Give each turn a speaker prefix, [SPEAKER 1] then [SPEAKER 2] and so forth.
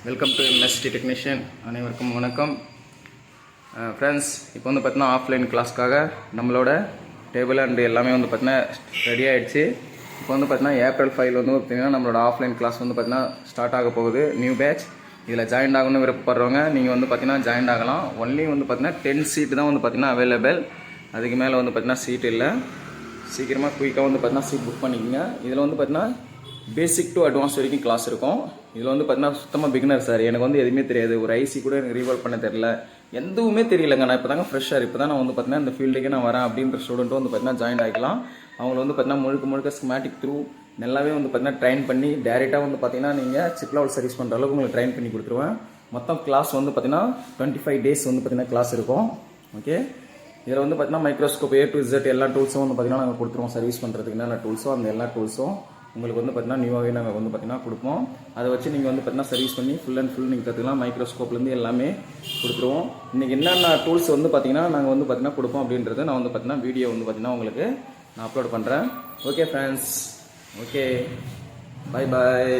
[SPEAKER 1] Welcome to MST technician. அனைவருக்கும் வணக்கம் friends. இப்போ வந்து பார்த்தீங்கன்னா ஆஃப்லைன் கிளாஸ்க்காக நம்மளோட டேபிள் அண்ட் எல்லாமே வந்து பார்த்தீங்கன்னா ரெடி ஆகிடுச்சு. இப்போ வந்து பார்த்தீங்கன்னா ஏப்ரல் 5 வந்து பார்த்தீங்கன்னா நம்மளோட ஆஃப்லைன் கிளாஸ் வந்து பார்த்தீங்கன்னா ஸ்டார்ட் ஆக போகுது. New batch. இதில் ஜாயின் ஆகணும்னு விருப்பப்படுறவங்க நீங்கள் வந்து பார்த்தீங்கன்னா ஜாயின் ஆகலாம். ஒன்லி வந்து பார்த்தீங்கன்னா 10 சீட்டு தான் வந்து பார்த்தீங்கன்னா அவைலபிள். அதுக்கு மேலே வந்து பார்த்தீங்கன்னா சீட் இல்லை. சீக்கிரமாக குயிக்காக வந்து பார்த்தீங்கன்னா சீட் புக் பண்ணிக்கோங்க. இதில் வந்து பார்த்தீங்கன்னா பேசிக் டு அட்வான்ஸ் வரைக்கும் கிளாஸ் இருக்கும். இதில் வந்து பார்த்தீங்கன்னா சுத்தமாக பிகினர் சார். எனக்கு வந்து எதுவுமே தெரியாது. ஒரு ஐசி கூட எனக்கு ரீவால்வ் பண்ண தெரியல, எதுவுமே தெரியலங்க. நான் இப்போ தாங்க ஃப்ரெஷ்ஷாக இப்போ தான் நான் வந்து பார்த்தீங்கன்னா இந்த ஃபீல்டுக்கே நான் வரேன் அப்படின்ற ஸ்டூடெண்ட்டும் வந்து பார்த்தீங்கன்னா ஜாயின் ஆகிக்கலாம். அவங்க வந்து பார்த்தீங்கன்னா முழுக்க ஸ்கீமேட்டிக் த்ரூ நல்லாவே வந்து பார்த்தீங்கன்னா ட்ரைன் பண்ணி டேரெக்டாக வந்து பார்த்தீங்கன்னா நீங்கள் சிப் லெவல் சர்வீஸ் பண்ணுற அளவுக்கு உங்களுக்கு ட்ரைன் பண்ணி கொடுத்துருவேன். மொத்தம் கிளாஸ் வந்து பார்த்தீங்கன்னா 25 டேஸ் வந்து பார்த்தீங்கன்னா கிளாஸ் இருக்கும். ஓகே. இதில் வந்து பார்த்தீங்கன்னா மைக்ரோஸ்கோப் A to Z எல்லா டூல்ஸும் வந்து பார்த்தீங்கன்னா நாங்கள் கொடுத்துருவோம். சர்வீஸ் பண்ணுறதுக்கு என்னென்ன டூல்ஸோ அந்த எல்லா டூல்ஸும் உங்களுக்கு வந்து பார்த்தீங்கன்னா நியூவாகவே நாங்கள் வந்து பார்த்தீங்கன்னா கொடுப்போம். அதை வச்சு நீங்கள் வந்து பார்த்தீங்கன்னா சர்வீஸ் பண்ணி ஃபுல் அண்ட் ஃபுல் நீங்கள் கற்றுக்கலாம். மைக்ரோஸ்கோப்லேருந்து எல்லாமே கொடுத்துருவோம். இன்றைக்கி என்னென்ன டூல்ஸ் வந்து பார்த்தீங்கன்னா நாங்கள் வந்து பார்த்தீங்கன்னா கொடுப்போம் அப்படின்றத நான் வந்து பார்த்தீங்கன்னா வீடியோ வந்து பார்த்தீங்கன்னா உங்களுக்கு நான் அப்லோட் பண்ணுறேன். Okay friends. Okay, bye bye.